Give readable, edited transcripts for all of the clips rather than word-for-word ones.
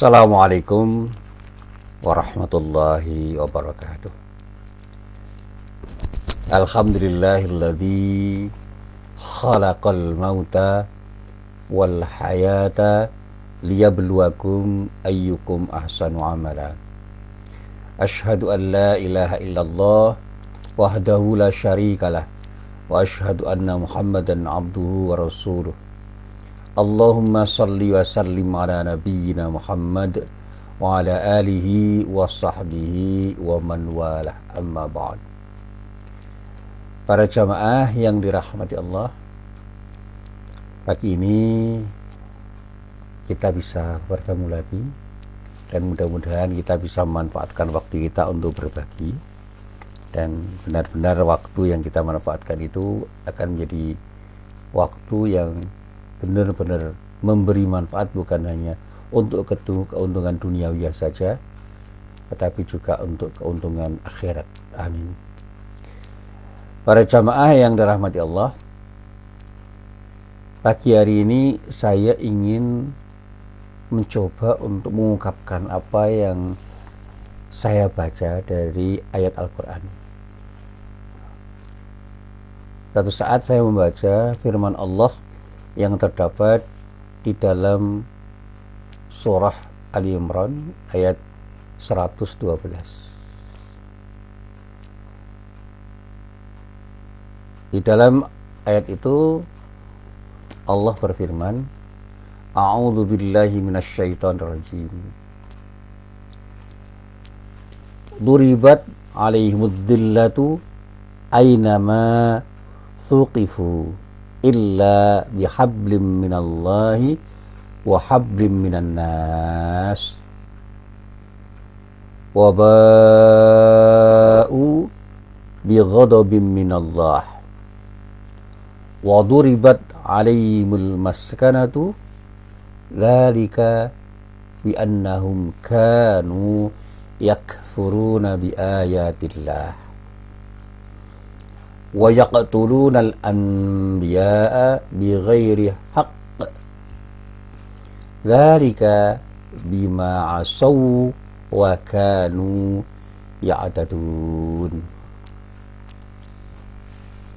Assalamualaikum warahmatullahi wabarakatuh. Alhamdulillahilladzi khalaqal mauta wal hayata liyabluwakum ayyukum ahsanu amala. Asyhadu an la ilaha illallah wahdahu la syarikalah wa asyhadu anna Muhammadan abduhu wa rasuluh. Allahumma salli wa sallim ala nabiyyina Muhammad wa ala alihi wa sahbihi wa man walah, amma ba'd. Para jamaah yang dirahmati Allah, pagi ini kita bisa bertemu lagi dan mudah-mudahan kita bisa memanfaatkan waktu kita untuk berbagi, dan benar-benar waktu yang kita manfaatkan itu akan menjadi waktu yang benar-benar memberi manfaat, bukan hanya untuk keuntungan duniawi saja, tetapi juga untuk keuntungan akhirat. Amin. Para jamaah yang dirahmati Allah, pagi hari ini saya ingin mencoba untuk mengungkapkan apa yang saya baca dari ayat Al-Quran. Suatu saat saya membaca firman Allah yang terdapat di dalam surah Ali Imran ayat 112. Di dalam ayat itu Allah berfirman, A'udzu billahi minasyaitonir rajim. Duribat 'alaihimudz dzillatu aynama thuqifu illa bihablim minallahi wa hablim minan nas wa ba'u bighadabim minallah wa duribat alaihimul maskanatu dzalika biannahum kanu yakfuruna biayatillah wa yaqtulunal anbiya'a bighairi haqq dzalika bima asaw wa kanu ya'tadun.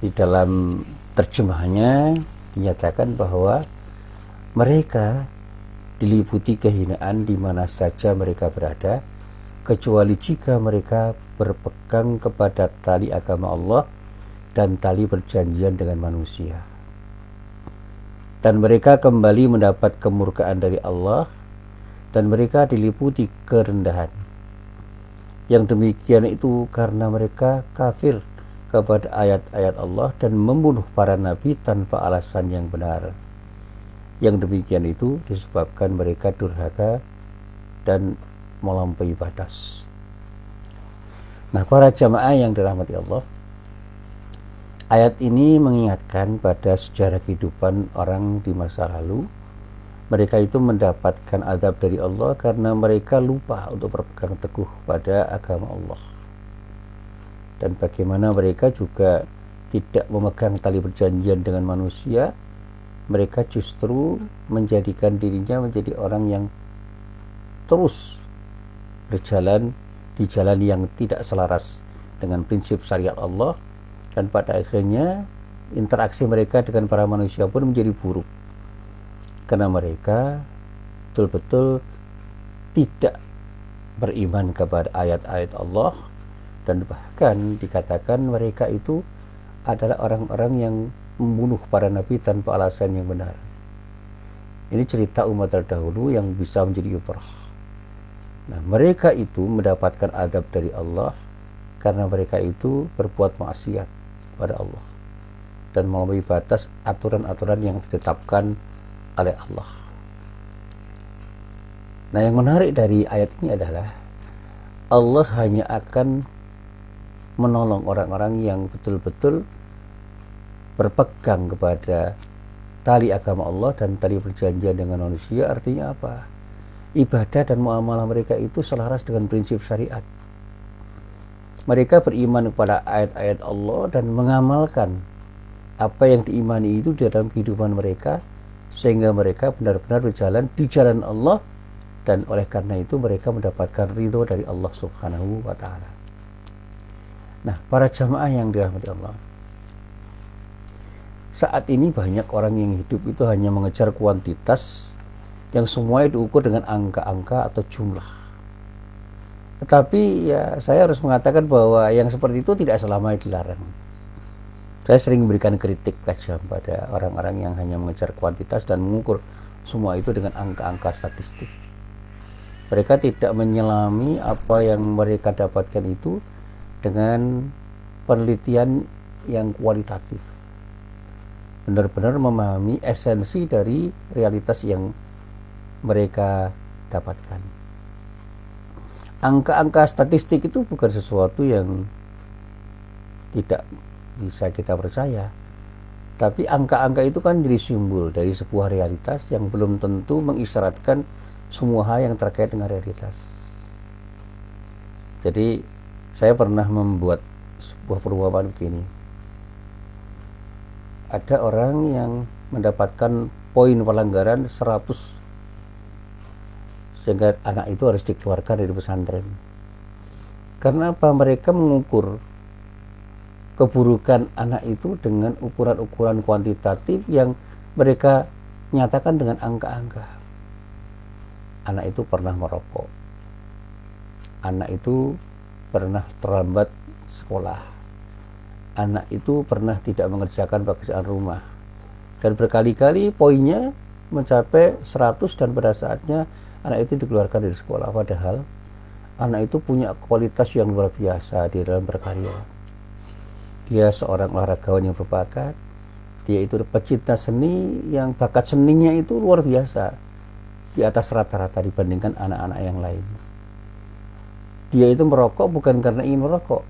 Di dalam terjemahnya dinyatakan bahwa mereka diliputi kehinaan di mana saja mereka berada, kecuali jika mereka berpegang kepada tali agama Allah dan tali perjanjian dengan manusia, dan mereka kembali mendapat kemurkaan dari Allah, dan mereka diliputi kerendahan. Yang demikian itu karena mereka kafir kepada ayat-ayat Allah dan membunuh para nabi tanpa alasan yang benar. Yang demikian itu disebabkan mereka durhaka dan melampaui batas. Nah, para jamaah yang dirahmati Allah, ayat ini mengingatkan pada sejarah kehidupan orang di masa lalu. Mereka itu mendapatkan azab dari Allah karena mereka lupa untuk berpegang teguh pada agama Allah. Dan bagaimana mereka juga tidak memegang tali perjanjian dengan manusia, mereka justru menjadikan dirinya menjadi orang yang terus berjalan di jalan yang tidak selaras dengan prinsip syariat Allah. Dan pada akhirnya interaksi mereka dengan para manusia pun menjadi buruk, karena mereka betul-betul tidak beriman kepada ayat-ayat Allah, dan bahkan dikatakan mereka itu adalah orang-orang yang membunuh para nabi tanpa alasan yang benar. Ini cerita umat terdahulu yang bisa menjadi ibrah. Nah, mereka itu mendapatkan azab dari Allah karena mereka itu berbuat maksiat pada Allah dan melampaui batas aturan-aturan yang ditetapkan oleh Allah. Nah, yang menarik dari ayat ini adalah Allah hanya akan menolong orang-orang yang betul-betul berpegang kepada tali agama Allah dan tali perjanjian dengan manusia. Artinya apa? Ibadah dan muamalah mereka itu selaras dengan prinsip syariat. Mereka beriman kepada ayat-ayat Allah dan mengamalkan apa yang diimani itu di dalam kehidupan mereka, sehingga mereka benar-benar berjalan di jalan Allah dan oleh karena itu mereka mendapatkan ridho dari Allah Subhanahu wa Ta'ala. Nah, para jamaah yang dirahmati Allah, saat ini banyak orang yang hidup itu hanya mengejar kuantitas yang semuanya diukur dengan angka-angka atau jumlah. Tetapi ya saya harus mengatakan bahwa yang seperti itu tidak selamanya dilarang. Saya sering memberikan kritik tajam pada orang-orang yang hanya mengejar kuantitas dan mengukur semua itu dengan angka-angka statistik. Mereka tidak menyelami apa yang mereka dapatkan itu dengan penelitian yang kualitatif. Benar-benar memahami esensi dari realitas yang mereka dapatkan. Angka-angka statistik itu bukan sesuatu yang tidak bisa kita percaya, tapi angka-angka itu kan jadi simbol dari sebuah realitas yang belum tentu mengisyaratkan semua hal yang terkait dengan realitas. Jadi saya pernah membuat sebuah perumpamaan begini. Ada orang yang mendapatkan poin pelanggaran 100 sehingga anak itu harus dikeluarkan dari pesantren. Karena apa? Mereka mengukur keburukan anak itu dengan ukuran-ukuran kuantitatif yang mereka nyatakan dengan angka-angka. Anak itu pernah merokok, anak itu pernah terlambat sekolah, anak itu pernah tidak mengerjakan pekerjaan rumah, dan berkali-kali poinnya mencapai 100 dan pada saatnya anak itu dikeluarkan dari sekolah. Padahal anak itu punya kualitas yang luar biasa di dalam berkarya. Dia seorang olahragawan yang berbakat, dia itu pecinta seni yang bakat seninya itu luar biasa, di atas rata-rata dibandingkan anak-anak yang lain. Dia itu merokok bukan karena ingin merokok,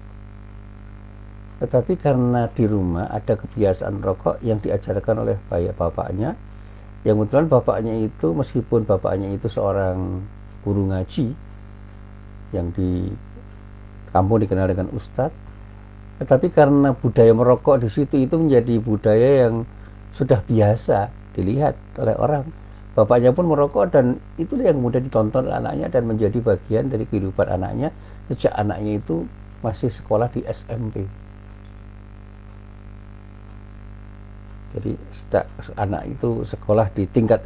tetapi karena di rumah ada kebiasaan rokok yang diajarkan oleh bapaknya, yang kebetulan bapaknya itu, meskipun bapaknya itu seorang guru ngaji yang di kampung dikenal dengan ustadz, tetapi karena budaya merokok di situ itu menjadi budaya yang sudah biasa dilihat oleh orang. Bapaknya pun merokok dan itu yang mudah ditonton oleh anaknya dan menjadi bagian dari kehidupan anaknya sejak anaknya itu masih sekolah di SMP. Jadi anak itu sekolah di tingkat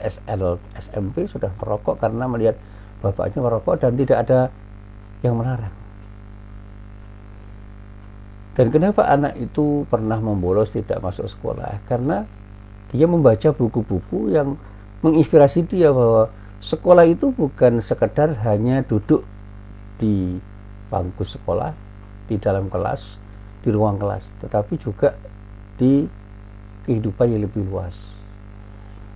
SMP sudah merokok karena melihat bapaknya merokok dan tidak ada yang melarang. Dan kenapa anak itu pernah membolos tidak masuk sekolah? Karena dia membaca buku-buku yang menginspirasi dia bahwa sekolah itu bukan sekedar hanya duduk di bangku sekolah, di dalam kelas, di ruang kelas, tetapi juga di kehidupan yang lebih luas.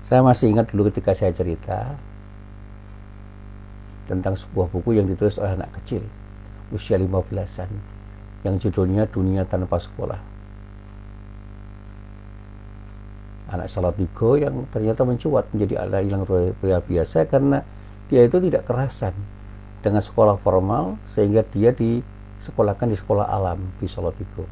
Saya masih ingat dulu ketika saya cerita tentang sebuah buku yang ditulis oleh anak kecil usia 15-an yang judulnya Dunia Tanpa Sekolah. Anak Salatiga yang ternyata mencuat menjadi anak yang luar biasa karena dia itu tidak kerasan dengan sekolah formal sehingga dia disekolahkan di sekolah alam di Salatiga.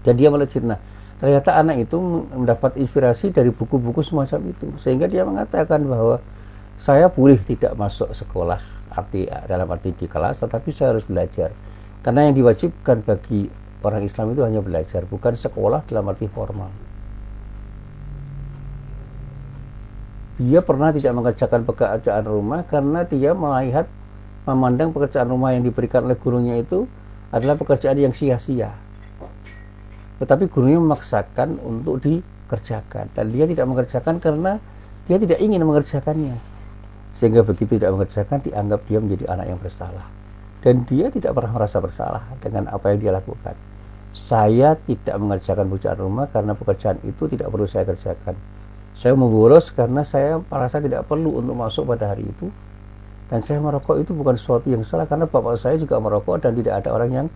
Dan dia malah cerita, ternyata anak itu mendapat inspirasi dari buku-buku semacam itu sehingga dia mengatakan bahwa saya boleh tidak masuk sekolah dalam arti di kelas, tetapi saya harus belajar. Karena yang diwajibkan bagi orang Islam itu hanya belajar, bukan sekolah dalam arti formal. Dia pernah tidak mengerjakan pekerjaan rumah karena dia memandang pekerjaan rumah yang diberikan oleh gurunya itu adalah pekerjaan yang sia-sia. Tetapi gurunya memaksakan untuk dikerjakan dan dia tidak mengerjakan karena dia tidak ingin mengerjakannya. Sehingga begitu tidak mengerjakan dianggap dia menjadi anak yang bersalah. Dan dia tidak pernah merasa bersalah dengan apa yang dia lakukan. Saya tidak mengerjakan pekerjaan rumah karena pekerjaan itu tidak perlu saya kerjakan. Saya membolos karena saya merasa tidak perlu untuk masuk pada hari itu. Dan saya merokok itu bukan sesuatu yang salah karena bapak saya juga merokok dan tidak ada orang yang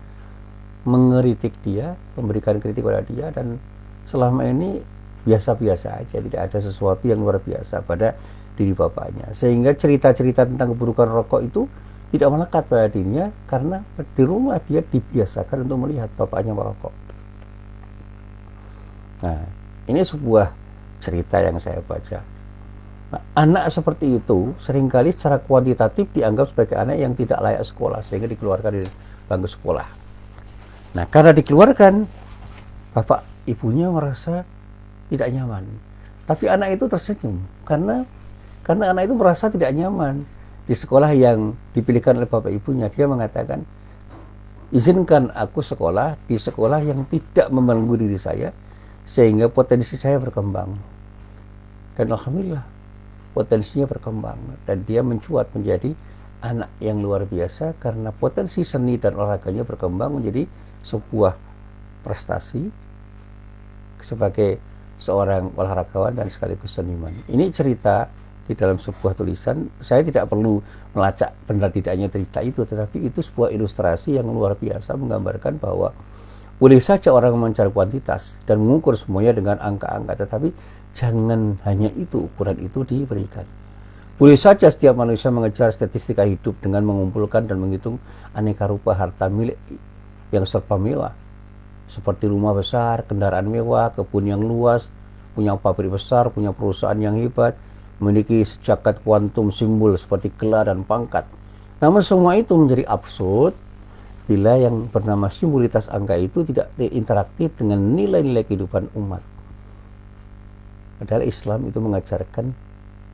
mengeritik dia, memberikan kritik pada dia, dan selama ini biasa-biasa aja, tidak ada sesuatu yang luar biasa pada diri bapaknya. Sehingga cerita-cerita tentang keburukan rokok itu tidak melekat pada dirinya karena di rumah dia dibiasakan untuk melihat bapaknya merokok. Nah, ini sebuah cerita yang saya baca. Nah, anak seperti itu seringkali secara kuantitatif dianggap sebagai anak yang tidak layak sekolah, sehingga dikeluarkan dari bangku sekolah. Nah, karena dikeluarkan, bapak ibunya merasa tidak nyaman. Tapi anak itu tersenyum karena anak itu merasa tidak nyaman di sekolah yang dipilihkan oleh bapak ibunya. Dia mengatakan, izinkan aku sekolah di sekolah yang tidak membelenggu diri saya, sehingga potensi saya berkembang. Dan alhamdulillah, potensinya berkembang. Dan dia mencuat menjadi anak yang luar biasa karena potensi seni dan olahraganya berkembang menjadi sebuah prestasi sebagai seorang olahragawan dan sekaligus seniman. Ini cerita di dalam sebuah tulisan. Saya tidak perlu melacak benar tidaknya cerita itu, tetapi itu sebuah ilustrasi yang luar biasa menggambarkan bahwa boleh saja orang mencari kuantitas dan mengukur semuanya dengan angka-angka, tetapi jangan hanya itu ukuran itu diberikan. Boleh saja setiap manusia mengejar statistika hidup dengan mengumpulkan dan menghitung aneka rupa harta milik yang serba mewah, seperti rumah besar, kendaraan mewah, kebun yang luas, punya pabrik besar, punya perusahaan yang hebat, memiliki sejagat kuantum simbol seperti gelar dan pangkat. Namun semua itu menjadi absurd bila yang bernama simbolitas angka itu tidak interaktif dengan nilai-nilai kehidupan umat. Padahal Islam itu mengajarkan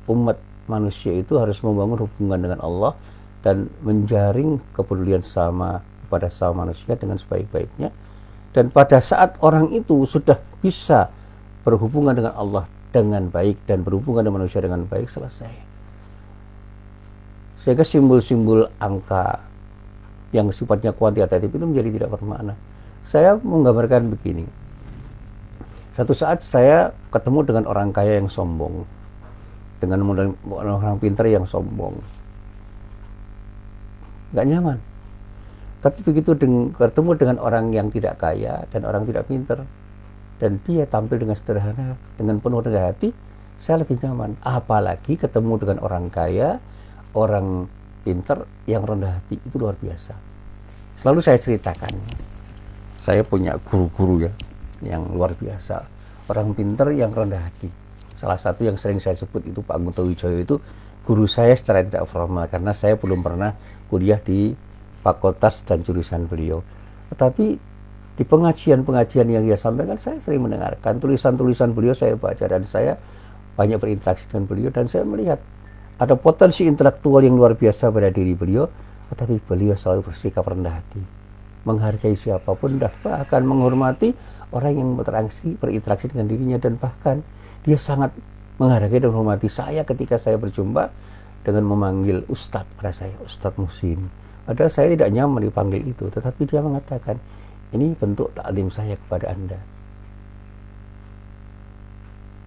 umat manusia itu harus membangun hubungan dengan Allah dan menjaring kepedulian sama kepada sama manusia dengan sebaik-baiknya. Dan pada saat orang itu sudah bisa berhubungan dengan Allah dengan baik dan berhubungan dengan manusia dengan baik, selesai. Sehingga simbol-simbol angka yang sifatnya kuantitatif itu menjadi tidak bermakna. Saya menggambarkan begini. Satu saat saya ketemu dengan orang kaya yang sombong, dengan orang pintar yang sombong, nggak nyaman. Tapi begitu ketemu dengan orang yang tidak kaya dan orang tidak pintar, dan dia tampil dengan sederhana, dengan penuh rendah hati, saya lebih nyaman. Apalagi ketemu dengan orang kaya, orang pintar yang rendah hati, itu luar biasa. Selalu saya ceritakan, saya punya guru-guru ya yang luar biasa, orang pintar yang rendah hati. Salah satu yang sering saya sebut itu Pak Guntur Wijoyo, itu guru saya secara tidak formal karena saya belum pernah kuliah di fakultas dan jurusan beliau. Tetapi di pengajian-pengajian yang dia sampaikan, saya sering mendengarkan tulisan-tulisan beliau, saya baca, dan saya banyak berinteraksi dengan beliau, dan saya melihat ada potensi intelektual yang luar biasa pada diri beliau, tetapi beliau selalu bersikap rendah hati, menghargai siapapun dan bahkan menghormati orang yang berinteraksi dengan dirinya, dan bahkan dia sangat menghargai dan menghormati saya ketika saya berjumpa dengan memanggil Ustadz pada saya, Ustadz Muhsin. Padahal saya tidak nyaman dipanggil itu, tetapi dia mengatakan, ini bentuk taklim saya kepada Anda.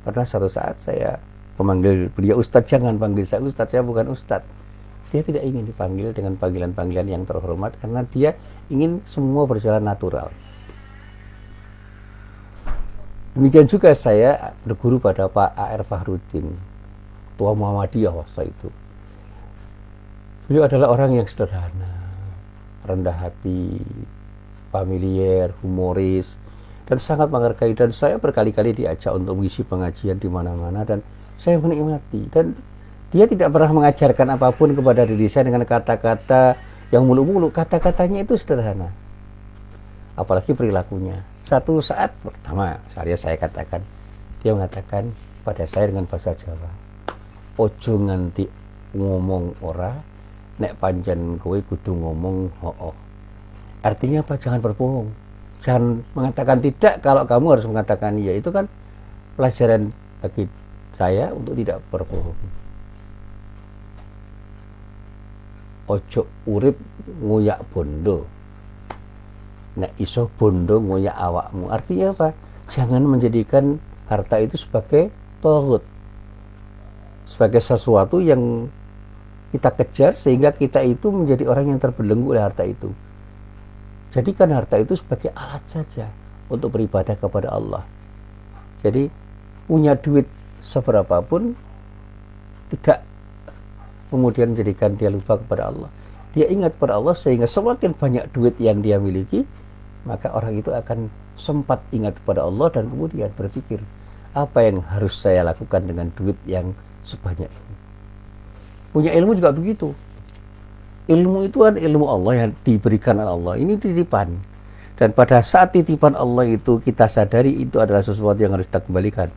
Karena suatu saat saya memanggil beliau Ustadz, jangan panggil saya Ustadz, saya bukan Ustadz. Dia tidak ingin dipanggil dengan panggilan-panggilan yang terhormat karena dia ingin semua berjalan natural. Demikian juga saya berguru pada Pak A.R. Fahrudin, Ketua Muhammadiyah waktu itu. Beliau adalah orang yang sederhana, rendah hati, familiar, humoris, dan sangat menghargai. Dan saya berkali-kali diajak untuk mengisi pengajian di mana-mana, dan saya menikmati. Dan dia tidak pernah mengajarkan apapun kepada diri saya dengan kata-kata yang muluk-muluk. Kata-katanya itu sederhana, apalagi perilakunya. Satu saat pertama saya katakan, dia mengatakan pada saya dengan bahasa Jawa, ojo nganti ngomong ora, nek pancen kowe kudu ngomong hooh. Artinya apa? Jangan berbohong, jangan mengatakan tidak kalau kamu harus mengatakan iya. Itu kan pelajaran bagi saya untuk tidak berbohong. Ojo urip nguyak bondo, nek iso bondo nguyak awakmu. Artinya apa? Jangan menjadikan harta itu sebagai tohut, sebagai sesuatu yang kita kejar sehingga kita itu menjadi orang yang terbelenggu oleh harta itu. Jadikan harta itu sebagai alat saja untuk beribadah kepada Allah. Jadi punya duit seberapapun tidak kemudian menjadikan dia lupa kepada Allah. Dia ingat kepada Allah sehingga semakin banyak duit yang dia miliki, maka orang itu akan sempat ingat kepada Allah dan kemudian berpikir, apa yang harus saya lakukan dengan duit yang sebanyak ini. Punya ilmu juga begitu. Ilmu itu kan ilmu Allah yang diberikan oleh Allah. Ini titipan. Dan pada saat titipan Allah itu kita sadari itu adalah sesuatu yang harus kita kembalikan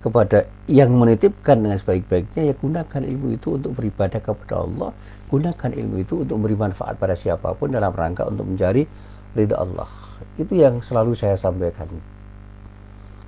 kepada yang menitipkan dengan sebaik-baiknya, ya gunakan ilmu itu untuk beribadah kepada Allah. Gunakan ilmu itu untuk memberi manfaat pada siapapun dalam rangka untuk mencari ridha Allah. Itu yang selalu saya sampaikan.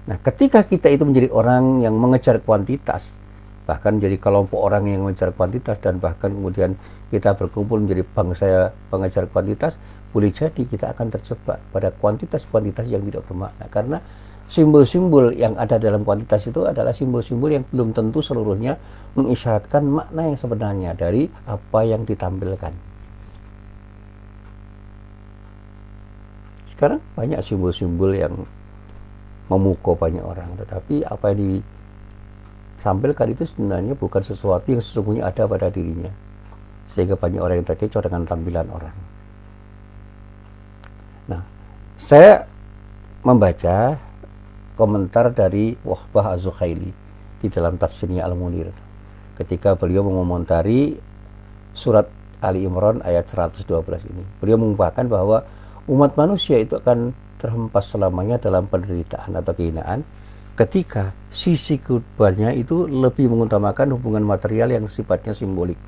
Nah, ketika kita itu menjadi orang yang mengejar kuantitas, bahkan jadi kelompok orang yang mengejar kuantitas, dan bahkan kemudian kita berkumpul menjadi bangsa pengejar kuantitas, boleh jadi kita akan terjebak pada kuantitas-kuantitas yang tidak bermakna, karena simbol-simbol yang ada dalam kuantitas itu adalah simbol-simbol yang belum tentu seluruhnya mengisyaratkan makna yang sebenarnya dari apa yang ditampilkan. Sekarang banyak simbol-simbol yang memukau banyak orang, tetapi apa yang ditampilkan itu sebenarnya bukan sesuatu yang sesungguhnya ada pada dirinya, sehingga banyak orang yang terkecoh dengan tampilan orang. Nah, saya membaca komentar dari Wahbah Az-Zuhaili di dalam tafsirnya Al-Munir ketika beliau mengomentari surat Ali Imran ayat 112 ini. Beliau mengungkapkan bahwa umat manusia itu akan terhempas selamanya dalam penderitaan atau kehinaan ketika sisi kehidupannya itu lebih mengutamakan hubungan material yang sifatnya simbolik,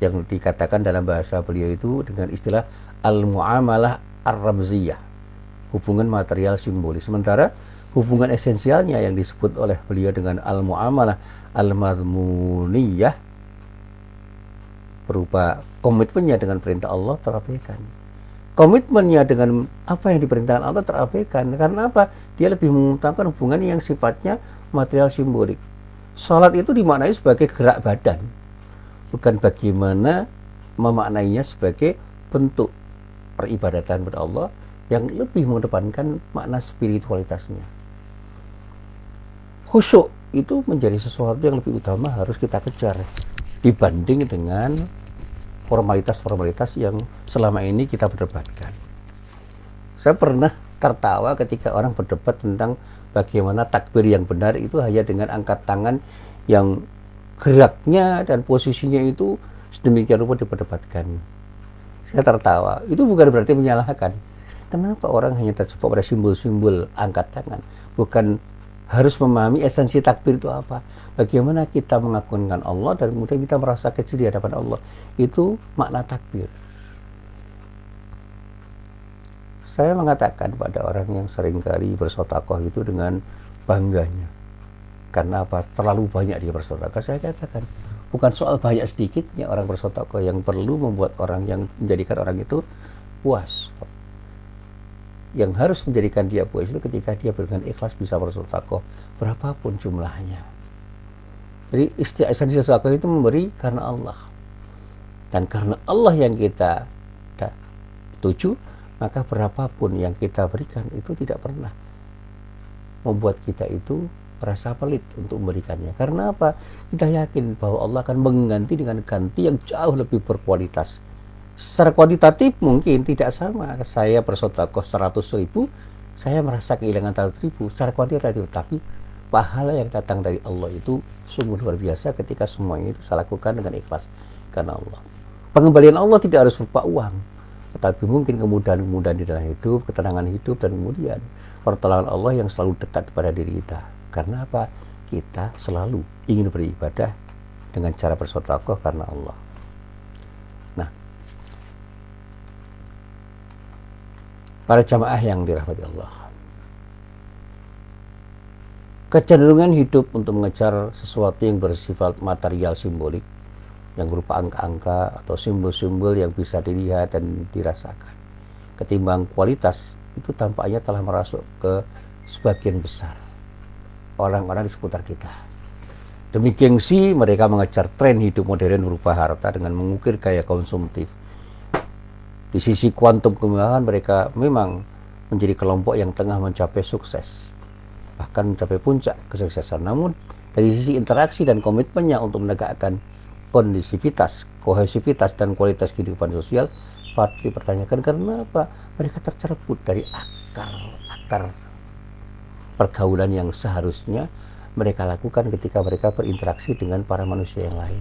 yang dikatakan dalam bahasa beliau itu dengan istilah al-mu'amalah ar-ramziyah, hubungan material simbolis. Sementara hubungan esensialnya yang disebut oleh beliau dengan al-mu'amalah al-madmuniyah, berupa komitmennya dengan perintah Allah, terabaikan. Komitmennya dengan apa yang diperintahkan Allah terabaikan. Karena apa? Dia lebih mengutamakan hubungan yang sifatnya material simbolik. Salat itu dimaknai sebagai gerak badan, bukan bagaimana memaknainya sebagai bentuk peribadatan kepada Allah yang lebih mengedepankan makna spiritualitasnya. Khusyuk itu menjadi sesuatu yang lebih utama harus kita kejar dibanding dengan formalitas-formalitas yang selama ini kita berdebatkan. Saya pernah tertawa ketika orang berdebat tentang bagaimana takbir yang benar itu hanya dengan angkat tangan yang geraknya dan posisinya itu sedemikian rupa diperdebatkan. Saya tertawa. Itu bukan berarti menyalahkan. Kenapa orang hanya terjebak pada simbol-simbol angkat tangan? Bukan harus memahami esensi takbir itu apa. Bagaimana kita mengagungkan Allah dan kemudian kita merasa kecil di hadapan Allah. Itu makna takbir. Saya mengatakan pada orang yang seringkali bersedekah itu dengan bangganya. Karena apa? Terlalu banyak dia bersedekah. Saya katakan, bukan soal banyak sedikitnya orang bersedekah yang perlu membuat orang yang menjadikan orang itu puas. Yang harus menjadikan dia puas itu ketika dia dengan ikhlas bisa bersedekah berapapun jumlahnya. Jadi esensi sedekah itu memberi karena Allah, dan karena Allah yang kita tuju, maka berapapun yang kita berikan itu tidak pernah membuat kita itu merasa pelit untuk memberikannya. Karena apa? Kita yakin bahwa Allah akan mengganti dengan ganti yang jauh lebih berkualitas. Secara kuantitatif mungkin tidak sama. Saya bersedekah 100.000, saya merasa kehilangan 100.000 secara kuantitatif, tapi pahala yang datang dari Allah itu sungguh luar biasa ketika semuanya itu saya lakukan dengan ikhlas karena Allah. Pengembalian Allah tidak harus berupa uang, tetapi mungkin kemudahan-kemudahan di dalam hidup, ketenangan hidup, dan kemudian pertolongan Allah yang selalu dekat kepada diri kita. Karena apa? Kita selalu ingin beribadah dengan cara bersedekah karena Allah. Nah, para jamaah yang dirahmati Allah, kecenderungan hidup untuk mengejar sesuatu yang bersifat material simbolik, yang berupa angka-angka atau simbol-simbol yang bisa dilihat dan dirasakan, ketimbang kualitas, itu tampaknya telah merasuk ke sebagian besar orang-orang di seputar kita. Demi gengsi, mereka mengejar tren hidup modern berupa harta dengan mengukir gaya konsumtif. Di sisi kuantum kemewahan, mereka memang menjadi kelompok yang tengah mencapai sukses, bahkan mencapai puncak kesuksesan. Namun dari sisi interaksi dan komitmennya untuk menegakkan kondisivitas, kohesivitas, dan kualitas kehidupan sosial, patut dipertanyakan karena apa? Mereka tercerebut dari akar pergaulan yang seharusnya mereka lakukan ketika mereka berinteraksi dengan para manusia yang lain.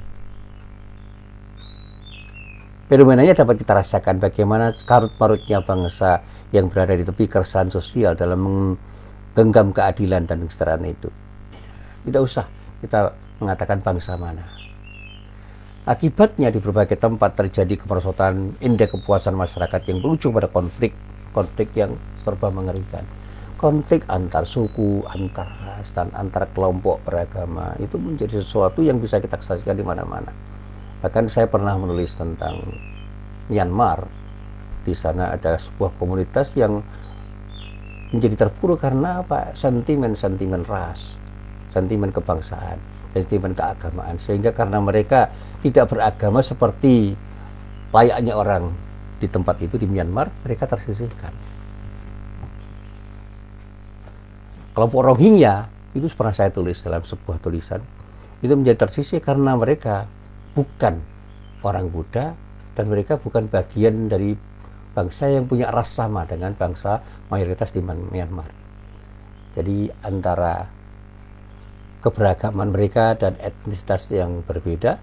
Fenomenanya dapat kita rasakan bagaimana karut-marutnya bangsa yang berada di tepi keresahan sosial dalam menggenggam keadilan dan kesetaraan itu. Tidak usah kita mengatakan bangsa mana. Akibatnya di berbagai tempat terjadi kemerosotan, indeks kepuasan masyarakat yang berujung pada konflik yang serba mengerikan. Konflik antar suku, antar ras, dan antar kelompok beragama itu menjadi sesuatu yang bisa kita saksikan di mana-mana. Bahkan saya pernah menulis tentang Myanmar. Di sana ada sebuah komunitas yang menjadi terpuruk karena apa? Sentimen-sentimen ras, sentimen kebangsaan, sentimen keagamaan. Sehingga karena mereka tidak beragama seperti layaknya orang di tempat itu di Myanmar, mereka tersisihkan. Kelompok Rohingya itu pernah saya tulis dalam sebuah tulisan, itu menjadi tersisih karena mereka bukan orang Buddha dan mereka bukan bagian dari bangsa yang punya ras sama dengan bangsa mayoritas di Myanmar. Jadi antara keberagaman mereka dan etnisitas yang berbeda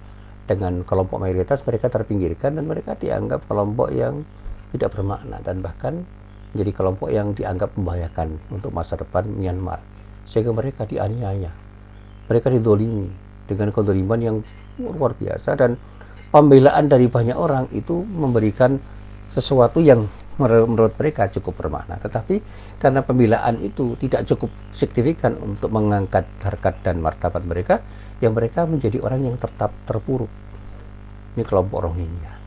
dengan kelompok mayoritas, mereka terpinggirkan dan mereka dianggap kelompok yang tidak bermakna dan bahkan menjadi kelompok yang dianggap membahayakan untuk masa depan Myanmar, sehingga mereka dianiaya, mereka didolimi dengan kedoliman yang luar biasa, dan pembelaan dari banyak orang itu memberikan sesuatu yang menurut mereka cukup bermakna, tetapi karena pembelaan itu tidak cukup signifikan untuk mengangkat harkat dan martabat mereka, yang mereka menjadi orang yang tetap terpuruk. Ini kelompok Rohingya.